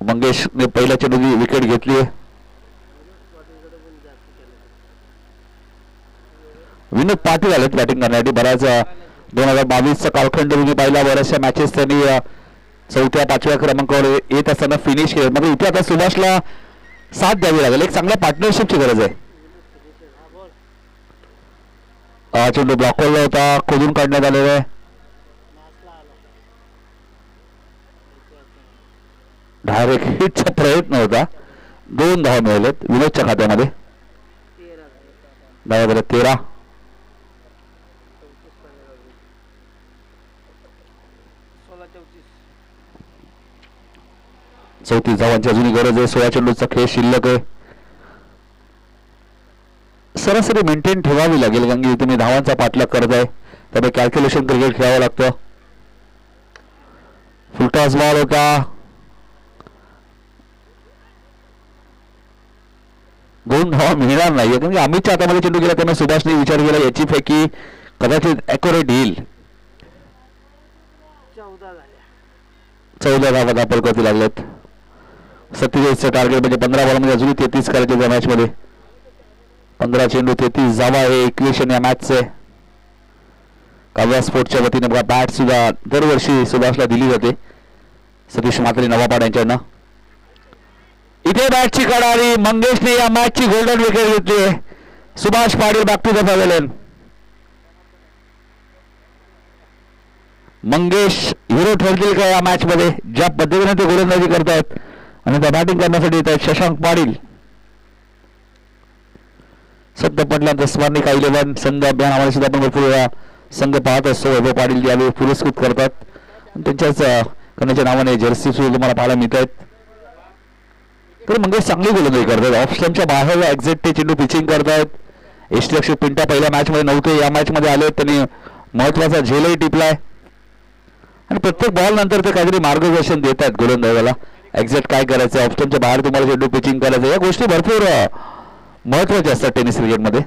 मंगेशने पहिल्या चेंडूची विकेट घेतली. विनोद पाटील आलेत बॅटिंग करण्यासाठी. बऱ्याच 2022चा कालखंड तुम्ही पाहिला. बऱ्याचशा मॅचेस त्यांनी 4थ्या-5व्या क्रमांकावर येत असताना फिनिश केलं. मग इथे आता सुभाषला साथ द्यावी लागेल. एक चांगल्या पार्टनरशिपची गरज आहे. चेंडू ब्लॉकवरला होता, खोदून काढण्यात आलेला आहे. डायरेक्ट हिटचा प्रयत्न होता. 2 धावा मिळालेत विनोदच्या खात्यामध्ये. 13. 34 धावांची अजूनही गरज आहे. 16 चेंडूचा खेळ शिल्लक आहे. सरासरी मेंटेन ठेवावी लागेल कारण की तुम्ही धावांचा पाठलाग करत आहे, त्यामुळे कॅल्क्युलेशन क्रिकेट खेळावं लागतं. फुलटॉस बॉल होता. 2 धावा मिळणार नाही कारण की अमितच्या हातामध्ये चेंडू गेला. त्यामुळे सुभाषने विचार केला याची फेकी कदाचित ॲक्युरेट येईल. 14 धावा दाखल करती लागलेत. 47चं टार्गेट म्हणजे 15 बॉलमध्ये अजूनही 33 करायचे त्या मॅच मध्ये. 15 चेंडू 33 धावा हे इक्वेशन या मॅचचे. काव्या स्पोर्ट्सच्या वतीने बघा बॅट सुद्धा दरवर्षी सुभाषला दिली जाते. सतीश म्हात्रे नवापाड यांच्यानं. इथे बॅटची कडारी. मंगेशने या मॅचची गोल्डन विकेट घेतली. Subhash Patil back to the pavilion. Mangesh hero ठरतील का या मॅच मध्ये. ज्या पद्धतीने ते गोलंदाजी करतायत आणि त्या बॅटिंग करण्यासाठी येत आहेत शशांक पाटील. सध्या पडल्यानंतर स्मरणिका 11 संघ अभियानामध्ये सुद्धा आपण भरपूर संघ पाहत असतो. वैभव पाटील यावेळी पुरस्कृत करतात आणि त्यांच्याच करण्याच्या नावाने जर्सी सुद्धा तुम्हाला पाहायला मिळत आहेत. तर मंगेश चांगली गोलंदाजी करतात. ऑफ स्टंपच्या बाहेर एक्झॅक्ट ते चेंडू पिचिंग करतायत. यष्टीरक्षक पिंटा पहिल्या मॅच मध्ये नव्हते, या मॅच मध्ये आले. त्यांनी महत्वाचा झेलही टिपलाय आणि प्रत्येक बॉल नंतर ते काहीतरी मार्गदर्शन देत आहेत गोलंदाजाला. एक्झॅक्ट काय करायचं, ऑफ स्टंपच्या बाहेर तुम्हाला चेंडू पिचिंग करायचं, या गोष्टी भरपूर महत्वाचे असतात टेनिस क्रिकेटमध्ये.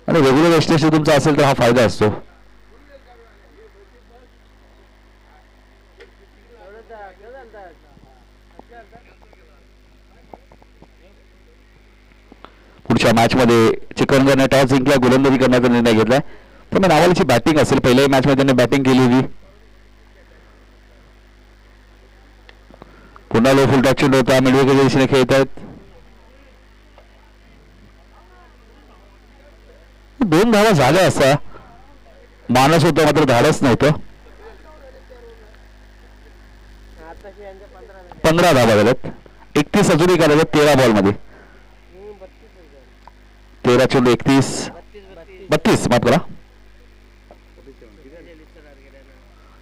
आणि रेग्युलर यष्टीरक्षक तुमचा असेल तर हा फायदा असतो. पुढच्या मॅच मध्ये चिकनगरने टॉस जिंकला, गोलंदाजी करण्याचा निर्णय घेतलाय. त्यामुळे नावालीची बॅटिंग असेल. पहिल्याही मॅच मध्ये त्यांनी बॅटिंग केली होती. पुन्हा लो फुल टॅक्शन होता. मिडविकेटच्या दिशेने खेळत आहेत. 2 धावा झाल्या असता मानस होतं, मात्र धाडस नव्हतं. 15 धावा झाल्यात. 31 अजूनही करायचं 13 बॉल मध्ये. 13 चेंडू 32 माफ करा.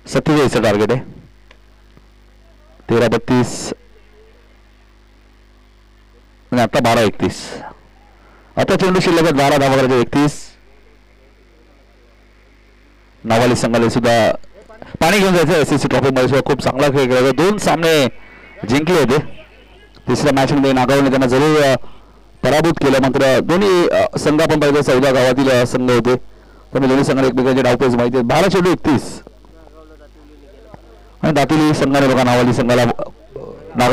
47चं टार्गेट आहे. 13-32 आणि आता 12-31. आता चेंडू शिल्लक 12 धावा करायचे. 31 नावाली संघाला सुद्धा पाणी घेऊन जायचं SSC ट्रॉफीमध्ये सुद्धा खूप चांगला खेळ केला. 2 सामने जिंकले होते. तिसऱ्या मॅचमध्ये नागावने त्यांना जरूर पराभूत केलं. मात्र दोन्ही संघ आपण पाहिजे 14 गावातील संघ होते. त्यामुळे दोन्ही संघाला एकमेकांचे डावपेच माहिती आहेत. 12-31 आणि दातिली संघाने बघा नागाव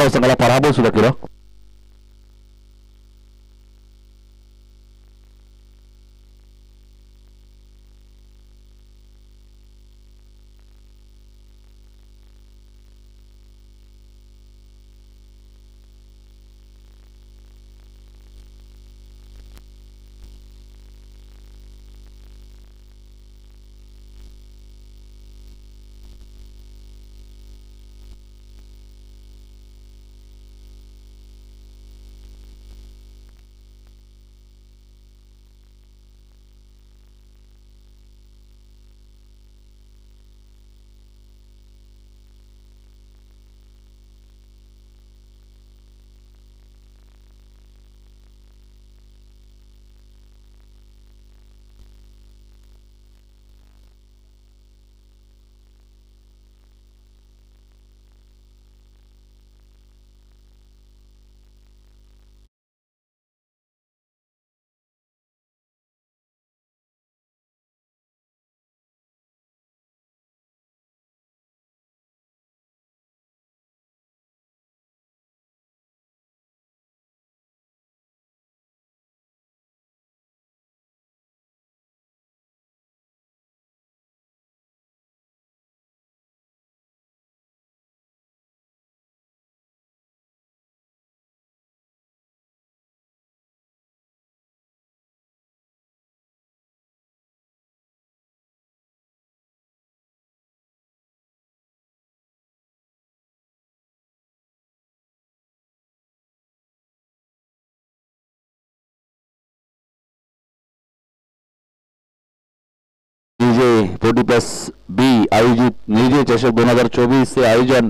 संघाला पराभव सुद्धा केला.40+B आयोजित निजे चषक 2024 चे आयोजन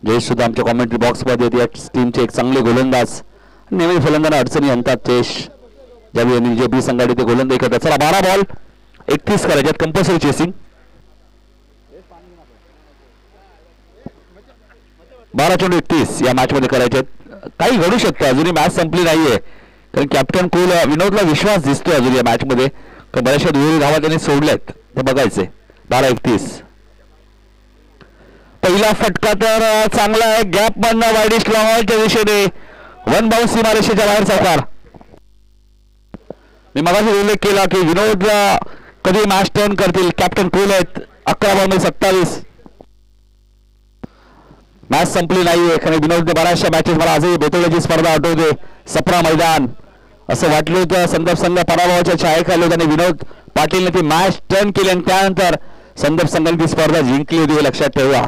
जयेश सुद्धा आमच्या कॉमेंट्री बॉक्समध्ये या टीमचे एक चांगले गोलंदाज नेहमी फलंदाज अडचणी आणतात. जयेश ज्यावेळी निजे B संघाने ते गोलंदाजी करतात. चला 12 बॉल 31 करायच्यात. कंपल्सरी चेसिंग 12-31 या मॅच मध्ये करायच्यात. काही घडू शकतं. अजूनही मॅच संपली नाहीये कारण कॅप्टन कुल विनोदला विश्वास दिसतोय अजून या मॅच मध्ये. बऱ्याचशा दुहेरी धावा त्यांनी सोडल्यात ते बघायचे. 12-31 पहिला फटका तर चांगला आहे. गॅप मधनं वाईडिश लॉंगच्या दिशेने 1 बाउन्स सीमारेषेच्या बाहेर चौकार. मी मगाशी उल्लेख केला की विनोदला कधी मॅच टर्न करतील. कॅप्टन कुल आहेत. 11 बॉल 27. मॅच संपली नाहीये कारण विनोदने बऱ्याचशा मॅचेस मला आजही बेतोड्याची स्पर्धा आठवते. सप्रा मैदान असं वाटलं होतं. संदर्भ संघ पराभवाच्या छायेखाली होते आणि विनोद पाटीलने ती मॅच टर्न केली आणि त्यानंतर संदर्भ संघाने ती स्पर्धा जिंकली होती. हे लक्षात ठेवा.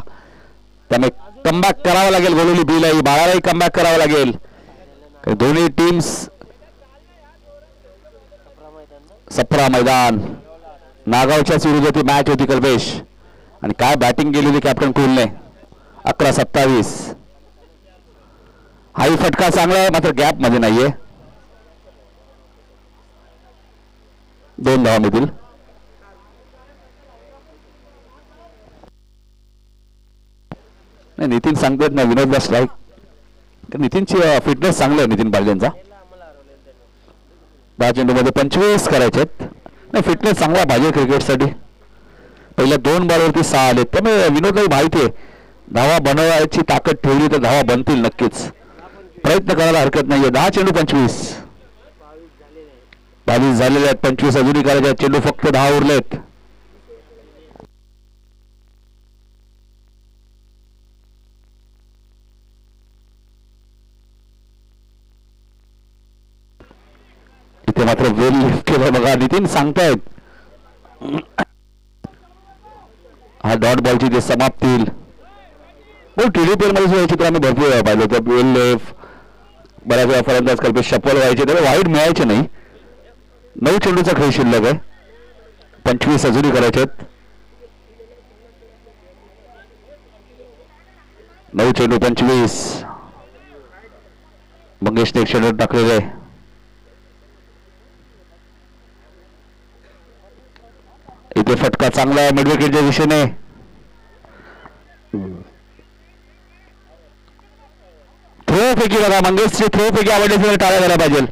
त्यामुळे कमबॅक करावं लागेल. गोलुली बीलाही 12लाही कमबॅक करावं लागेल. दोन्ही टीम्स सप्रा मैदान नागावच्याच विरुद्ध ती मॅच होती कल्पेश आणि काय बॅटिंग केली होती कॅप्टन कुलने. 11-27 हाही फटका चांगला आहे मात्र गॅप मध्ये नाहीये. 2 धावा मिळतील. नाही नितीन सांगतात ना विनोदला स्ट्राईक. नितीनची फिटनेस चांगली आहे. नितीन पालजेंचा 10 चेंडूमध्ये 25 करायचेत. नाही फिटनेस चांगला पाहिजे क्रिकेटसाठी. पहिल्या 2 बॉलवरती 6 आले. त्यामुळे विनोदलाही माहिती आहे धावा बनवायची ताकद ठेवली तर धावा बनतील नक्कीच. प्रयत्न करायला हरकत नाहीये. 10 चेंडू 25 22 झालेले आहेत. 25 अजूनही करायचे. चेंडू फक्त 10 उरलेत. इथे मात्र वेल लिफ्ट केलं बघा. नितीन सांगतायत हा डॉट बॉलची ते समाप्ती होईल. TDPL मध्ये सुद्धा चित्र आम्ही भरपूर वेळा पाहिलं होतं. वेल लेफ्ट बऱ्याच वेळा फलंदाज कल्पेश शफल व्हायचे त्याला वाईड मिळायचे नाही. 9 चेंडूचा खेळ शिल्लक आहे. 25 अजूनही करायचेत. 9 चेंडू 25. मंगेशने एक चेंडू टाकलेले आहे. इथे फटका चांगला मिड विकेटच्या दिशेने. थ्रो फेकी बघा, मंगेशची थ्रो फेकी आवडली असेल टाळ्या झाल्या पाहिजे.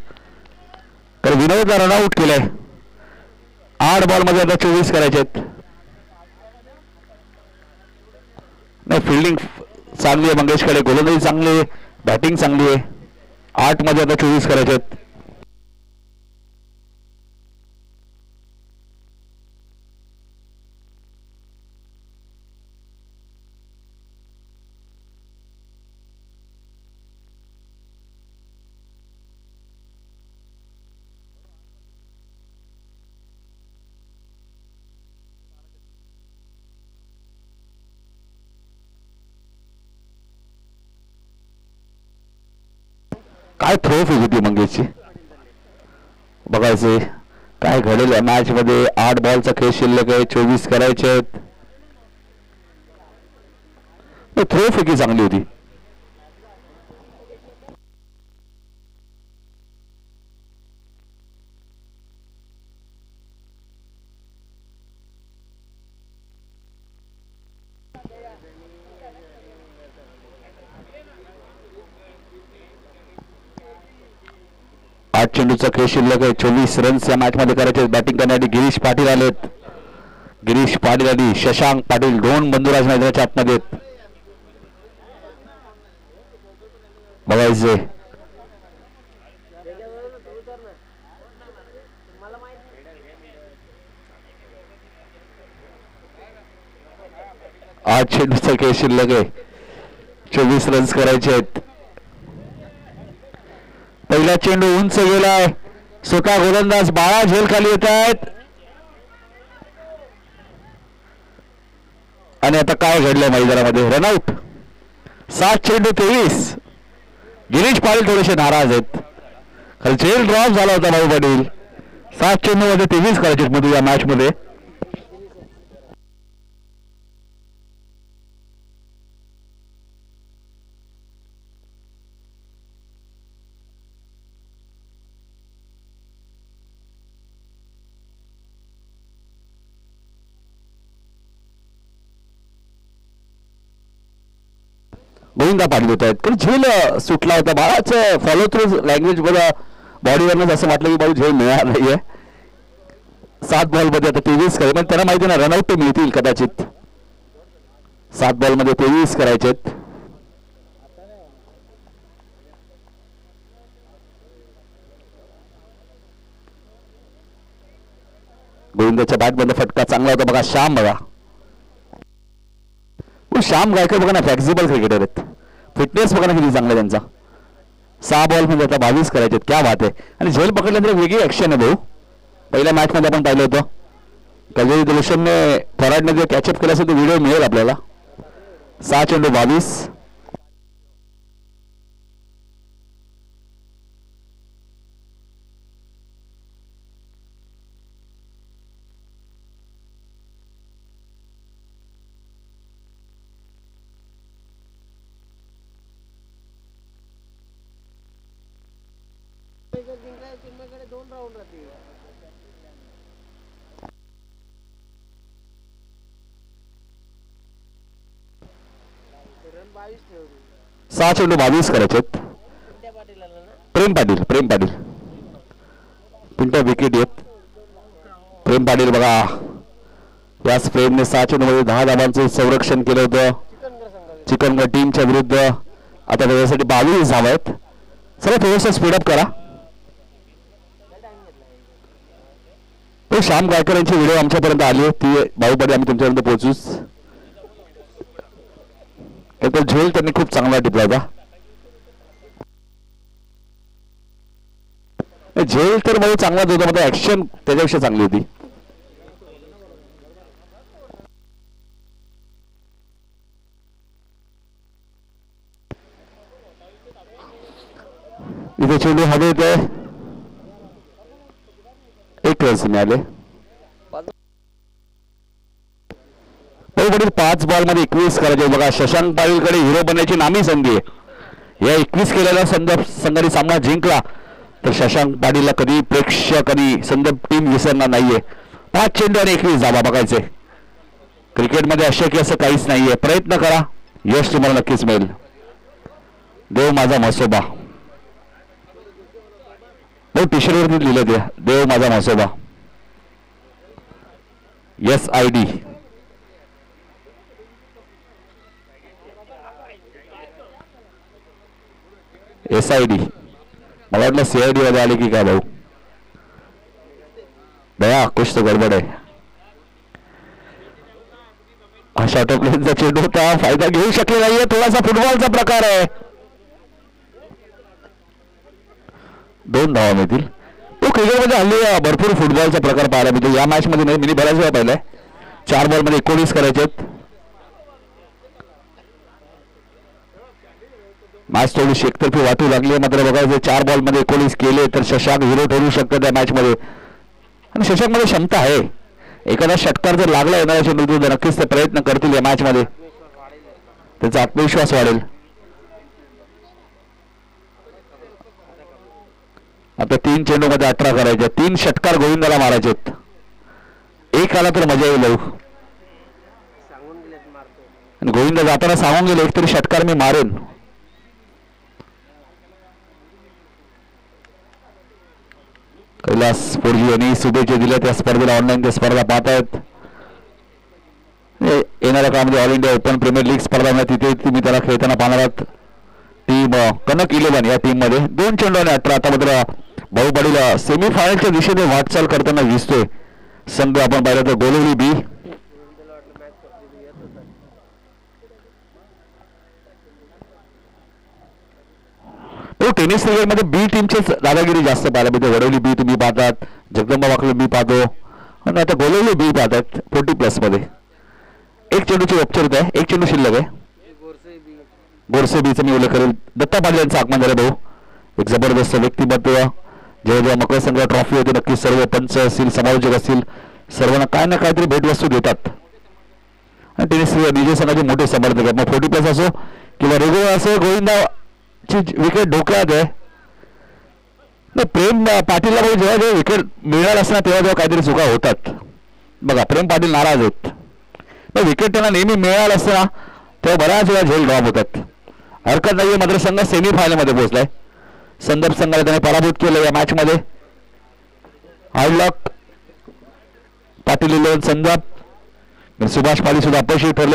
तर विनोदला रनआउट केलंय. 8 बॉलमध्ये आता 24 करायचे आहेत. नाही, फिल्डिंग चांगली आहे मंगेशकडे, गोलंदाजी चांगली आहे, बॅटिंग चांगली आहे. 8 मध्ये आता 24 करायचे आहेत. काय थ्रो फेक होती मंगेशची, बघायचे काय घडेल या मॅच मध्ये. 8 बॉलचा खेळ शिल्लक आहे, 24 करायचे आहेत. थ्रो फेकी चांगली होती. चेंडूचा खेळ शिल्लक आहे, 24 रन्स या मॅच मध्ये करायचे. बॅटिंग करण्यासाठी गिरीश पाटील आलेत. गिरीश पाटील आणि शशांक पाटील दोन बंधुराज मैदानाच्या आतमध्ये आहेत. बघायचे आज चेंडूचा खेळ शिल्लक आहे, 24 रन्स करायचे आहेत. पहिला चेंडू उंच गेलाय, स्वतः गोलंदाज बाळा झेल खाली येत आहेत. आणि आता काय घडलंय मैदानामध्ये, रनआउट. 7 चेंडू 23. गिरीश पाटील थोडेसे नाराज आहेत, खाली झेल ड्रॉप झाला होता भाऊ पाटील. 7 चेंडू मध्ये 23 करायचे मध्ये या मॅच मध्ये. गोविंदा पाटील होत आहेत, पण झेल सुटला होता. बाळाचं फॉलो थ्रू लँग्वेज बघा बॉडीवरनच असं वाटलं की बाळू झेल मिळाला नाहीये. 7 बॉलमध्ये आता 23 करायचे, पण त्यांना माहिती ना रनआउट ते मिळतील कदाचित. 7 बॉलमध्ये 23 करायचेत. गोविंदाच्या बॅटमध्ये फटका चांगला होता बघा. श्याम बघा, श्याम गायकर बघा ना, फ्लेक्झिबल क्रिकेटर आहेत. फिटनेस बघा ना किती चांगला त्यांचा. 6 बॉल मध्ये आता 22 करायचे, क्या बात आहे. आणि झेल पकडल्यानंतर वेगळी ऍक्शन आहे भाऊ. पहिल्या मॅच मध्ये आपण पाहिलं होतं, कजरी रोशनने फराडने जे कॅचअप केला असेल तो व्हिडिओ मिळेल आपल्याला. 6 चेंडू 22. सहा चेंडू 22 करायचे. प्रेम पाटील पिंट्या विकेट येत. प्रेम पाटील बघा, याच प्रेमने 6 चेंडू मध्ये 10 धावांचं संरक्षण केलं होतं चिकनगड टीमच्या विरुद्ध. आता त्याच्यासाठी 22 धावा आहेत. चला थोडंसं स्पीडअप करा. तो श्याम गायकर यांची व्हिडिओ आमच्यापर्यंत आली, ती बाहुपाडी आम्ही तुमच्यापर्यंत पोहोचूच. तो झेल त्यांनी खूप चांगला टिपला होता. झेल तर भाऊ चांगलाच होता, मात्र ऍक्शन त्याच्यापेक्षा चांगली होती. इथे चेंडू हवेत आहे, 1 रन मिळाले. 5 बॉल मध्ये 21 करायचे बघा. शशांक पाटीलकडे हिरो बनण्याची नामी संधी आहे. या 21 केलेल्या संघाने सामना जिंकला तर शशांक पाटीलला कधी प्रेक्षक आणि संदर्भ टीम विसरणार नाहीये. 5 चेंडू आणि 21 धावा. बघायचे क्रिकेटमध्ये अशक्य असं काहीच नाहीये. प्रयत्न करा, यश तुम्हाला नक्कीच मिळेल. देव माझा म्हसोबा, टी शर्ट वरती लिहिलं ते, देव माझा म्हसोबा. SID. SID मला वाटलं CID वाले आले की काय भाऊ. दया कुछ तो गडबड आहे. हा शॉर्ट ऑफ प्लेनचा चेंडू होता, फायदा घेऊ शकले नाहीये. थोडासा फुटबॉलचा प्रकार आहे. 2 धावा मिळतील. तो क्रिकेटमध्ये हल्ली भरपूर फुटबॉलचा प्रकार पाहायला मिळतो. या मॅच मध्ये मी बऱ्याच वेळा पाहिलाय. 4 बॉल मध्ये 19 करायचे. मॅच थोडीशी एकतर्फी वाटू लागली. मात्र बघायचं 4 बॉल मध्ये 19 केले तर शशांक हिरो ठरू शकतो त्या मॅच मध्ये. आणि शशांक मध्ये क्षमता आहे. एखादा षटकार जर लागला येणाऱ्या चेंडू तर नक्कीच ते प्रयत्न करतील या मॅच मध्ये. त्याचा आत्मविश्वास वाढेल. आता 3 चेंडू मध्ये 18 करायचे. 3 षटकार गोविंदाला मारायचेत. एक आला तर मजा येईल. गोविंद जाताना सांगून गेले एकतरी षटकार मी मारेन. कैलास पोरजी यांनी शुभेच्छा दिल्या त्या स्पर्धेला. ऑनलाईन त्या स्पर्धा पाहतायत. येणाऱ्या काळामध्ये All India Open Premier League स्पर्धा तिथे तुम्ही त्याला खेळताना पाहणार आहात. टीम कनक 11 या टीम मध्ये 2 चेंडू आणि 18. आता मात्र भाऊ पाटील सेमीफायनलच्या दिशेने वाटचाल करताना दिसतोय. संघ आपण पाहिलं तर गोलवली बी. टेनिस क्रिकेटमध्ये बी टीमचेच दादागिरी जास्त पाहायला मिळते. वडवली बी तुम्ही पाहतात, जगदंबा वाकले बी पाहतो आणि आता गोलवली बी पाहतात 40+ मध्ये. 1 चेंडूची औपचारिकता आहे. 1 चेंडू शिल्लक आहे. गोरसे बीचं मी उल्लेख करेल. दत्ता पाटील यांचं आगमन झालं भाऊ. एक जबरदस्त व्यक्तिमत्व. जेव्हा जेव्हा मकर संघ ट्रॉफी होते नक्की सर्व पंच असतील, समालोचक असतील, सर्वांना काय ना काहीतरी भेटवस्तू देतात. आणि टेनिस विजय संघाचे मोठे समर्थक आहेत. मग 40+ असो किंवा रेग्युलर असो, गोविंदा विकेट धोक्यात आहे. प्रेम पाटीलला जेव्हा जेव्हा विकेट मिळणार असणार तेव्हा जेव्हा काहीतरी चुका होतात. बघा प्रेम पाटील नाराज आहेत. विकेट त्यांना नेहमी मिळणार असताना तेव्हा बऱ्याच वेळा झेल ड्रॉप होतात. हरकत नाहीये. मात्र संघ सेमीफायनल मध्ये पोहोचलाय. संदर्भ संघाला त्याने पराभूत केलं या मॅच मध्ये. हार्ड लक. पाटील 11 संदर्भ. सुभाष पाटील सुद्धा अपयशी ठरले.